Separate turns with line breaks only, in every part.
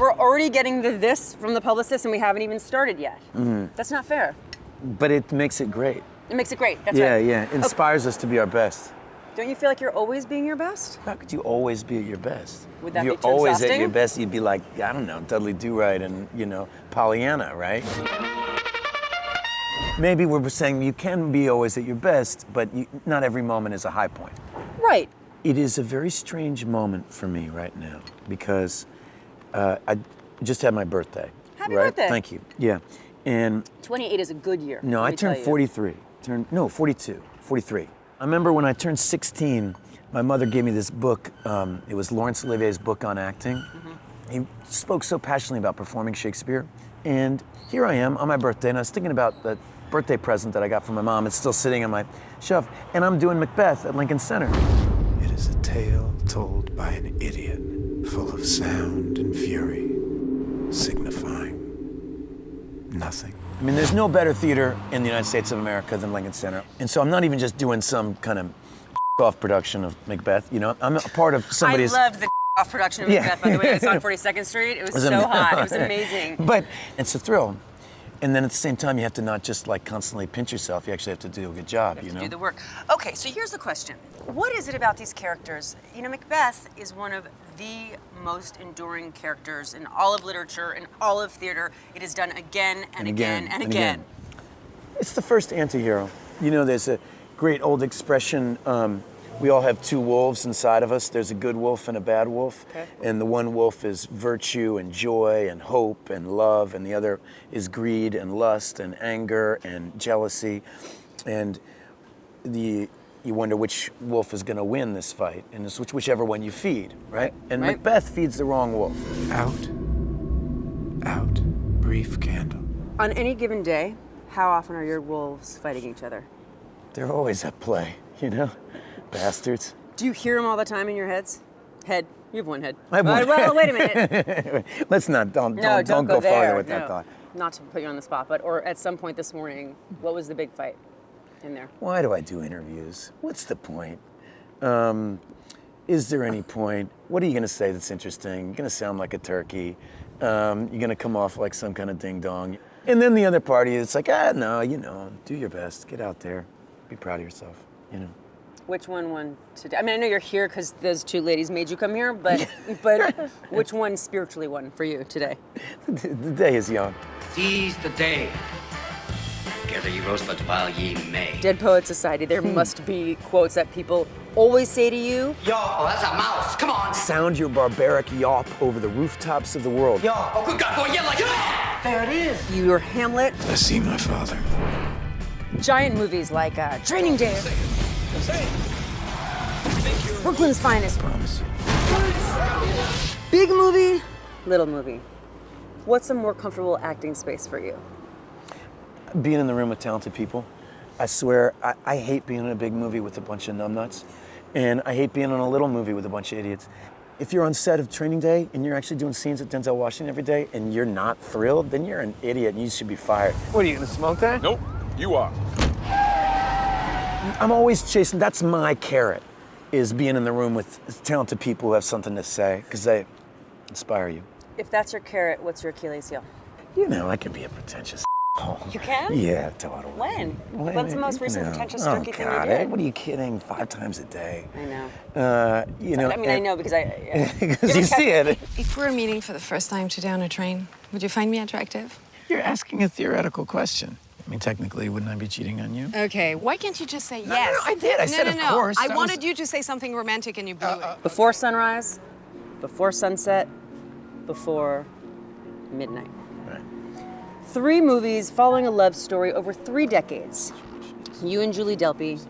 We're already getting the this from the publicist and we haven't even started yet. That's not fair.
But it makes it great.
It makes it great, that's right.
Yeah, inspires us to be our best.
Don't you feel like you're always being your best?
How could you always be at your best?
Would that
if you're
be too
always
exhausting?
at your best, you'd be like, I don't know, Dudley Do-Right and, Pollyanna, right? Maybe we're saying you can be always at your best, but not every moment is a high point.
Right.
It is a very strange moment for me right now because I just had my birthday.
Happy
right?
birthday.
Thank you. Yeah. And
28 is a good year.
no, I turned 43. 42, 43. I remember when I turned 16, my mother gave me this book. It was Laurence Olivier's book on acting. He spoke so passionately about performing Shakespeare. And here I am on my birthday, and I was thinking about the birthday present that I got from my mom. It's still sitting on my shelf. And I'm doing Macbeth at Lincoln Center.
It is a tale told by an idiot, full of sound and fury, signifying nothing.
I mean, there's no better theater in the United States of America than Lincoln Center. And so I'm not even just doing some kind of off production of Macbeth, I'm a part of somebody's...
I loved the off production of Macbeth, by the way. It was on 42nd Street. It was so hot. It was amazing.
But it's a thrill. And then at the same time, you have to not just constantly pinch yourself. You actually have to do a good job,
You have to do the work. Okay, so here's the question. What is it about these characters? Macbeth is one of the most enduring characters in all of literature, in all of theater. It is done again and again and again.
It's the first anti-hero. There's a great old expression, we all have two wolves inside of us. There's a good wolf and a bad wolf.
Okay.
And the one wolf is virtue and joy and hope and love, and the other is greed and lust and anger and jealousy. And you wonder which wolf is going to win this fight, and it's whichever one you feed, right? And
Right.
Macbeth feeds the wrong wolf.
Out, brief candle.
On any given day, how often are your wolves fighting each other?
They're always at play, bastards.
Do you hear them all the time in your heads? Head. You have one head.
I have one
Well, wait a minute.
Let's not, don't
No,
go
there.
farther with
No.
that thought.
Not to put you on the spot, or at some point this morning, what was the big fight in there?
Why do I do interviews? What's the point? Is there any point? What are you going to say that's interesting? You're going to sound like a turkey. You're going to come off like some kind of ding-dong. And then the other party, it's like, no, do your best. Get out there. Be proud of yourself,
Which one won today? I mean, I know you're here because those two ladies made you come here, but which one spiritually won for you today?
The day is young.
Seize the day. Gather ye rosebuds while ye may.
Dead Poet Society, there must be quotes that people always say to you.
Yo, that's a mouse. Come on.
Sound your barbaric yawp over the rooftops of the world.
Yo, oh good God, boy, yeah, like there it is.
You're Hamlet.
I see my father.
Giant movies like Training Day. Brooklyn's Finest.
Promise you.
Big movie, little movie. What's a more comfortable acting space for you?
Being in the room with talented people. I swear, I hate being in a big movie with a bunch of numbnuts. And I hate being in a little movie with a bunch of idiots. If you're on set of Training Day and you're actually doing scenes with Denzel Washington every day and you're not thrilled, then you're an idiot and you should be fired.
What are you gonna smoke that?
Nope, you are.
I'm always chasing, that's my carrot, is being in the room with talented people who have something to say, because they inspire you.
If that's your carrot, what's your Achilles heel?
I can be a pretentious
You can?
Yeah, totally.
When? What's the most recent pretentious turkey thing you
God,
did?
what are you kidding? 5 times a day.
I know.
I
I know because I...
because you see it.
If we're meeting for the first time today on a train, would you find me attractive?
You're asking a theoretical question. I mean, technically, wouldn't I be cheating on you?
Okay, why can't you just say yes?
No, I did. I said, of course.
I
That
wanted
was-
you to say something romantic and you blew it.
Before sunrise, before sunset, before midnight.
Right.
3 movies following a love story over 3 decades. You and Julie Delpy.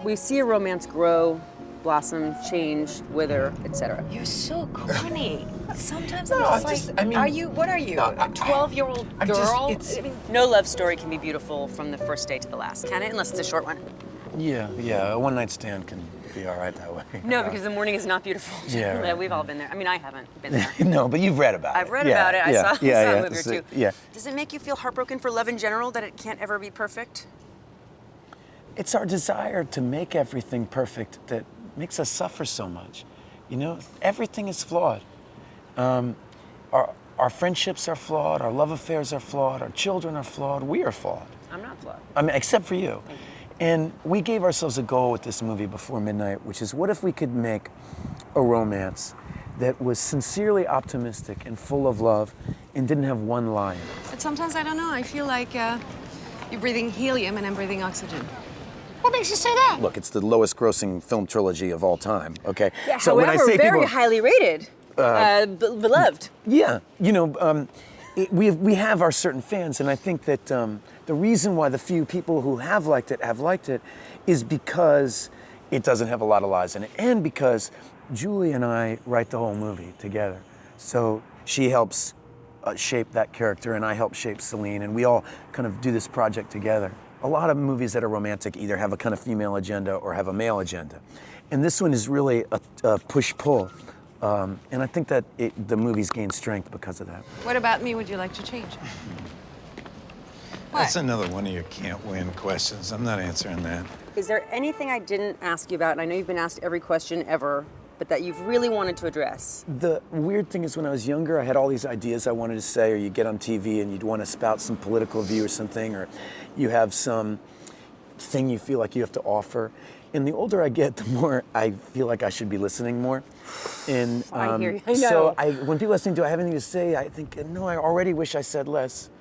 We see a romance grow, blossom, change, wither, etc.
You're so corny. Sometimes
No,
I'm
I
just
just-
like,
I mean-
are you, what are you,
No,
a 12-year-old
I'm just-
girl?
it's-
I mean,
No love story can be beautiful from the first day to the last, can it? Unless it's a short one.
Yeah, a one-night stand can be all right that way.
No, because the morning is not beautiful.
Yeah, right.
We've all been there. I mean, I haven't been there.
No, but you've read about it.
I've read about it. I saw a movie or two.
Yeah.
Does it make you feel heartbroken for love in general that it can't ever be perfect?
It's our desire to make everything perfect that makes us suffer so much. Everything is flawed. Our friendships are flawed, our love affairs are flawed, our children are flawed, we are flawed.
I'm not flawed.
I mean, except for you. And we gave ourselves a goal with this movie before midnight, which is what if we could make a romance that was sincerely optimistic and full of love and didn't have one lie in it?
But sometimes I don't know. I feel like you're breathing helium and I'm breathing oxygen.
What makes you say that?
Look, it's the lowest grossing film trilogy of all time, okay?
Yeah,
So
however,
when I say
very
people,
highly rated, beloved.
yeah, you know, we have our certain fans, and I think that the reason why the few people who have liked it is because it doesn't have a lot of lies in it, and because Julie and I write the whole movie together. So she helps shape that character, and I help shape Celine, and we all kind of do this project together. A lot of movies that are romantic either have a kind of female agenda or have a male agenda. And this one is really a push-pull. And I think that the movies gain strength because of that.
What about me would you like to change?
That's another one of your can't win questions. I'm not answering that.
Is there anything I didn't ask you about? And I know you've been asked every question ever, but that you've really wanted to address.
The weird thing is when I was younger, I had all these ideas I wanted to say, or you get on TV and you'd want to spout some political view or something, or you have some thing you feel like you have to offer. And the older I get, the more I feel like I should be listening more. And
I hear you. I know.
so when people ask me, do I have anything to say? I think, no, I already wish I said less.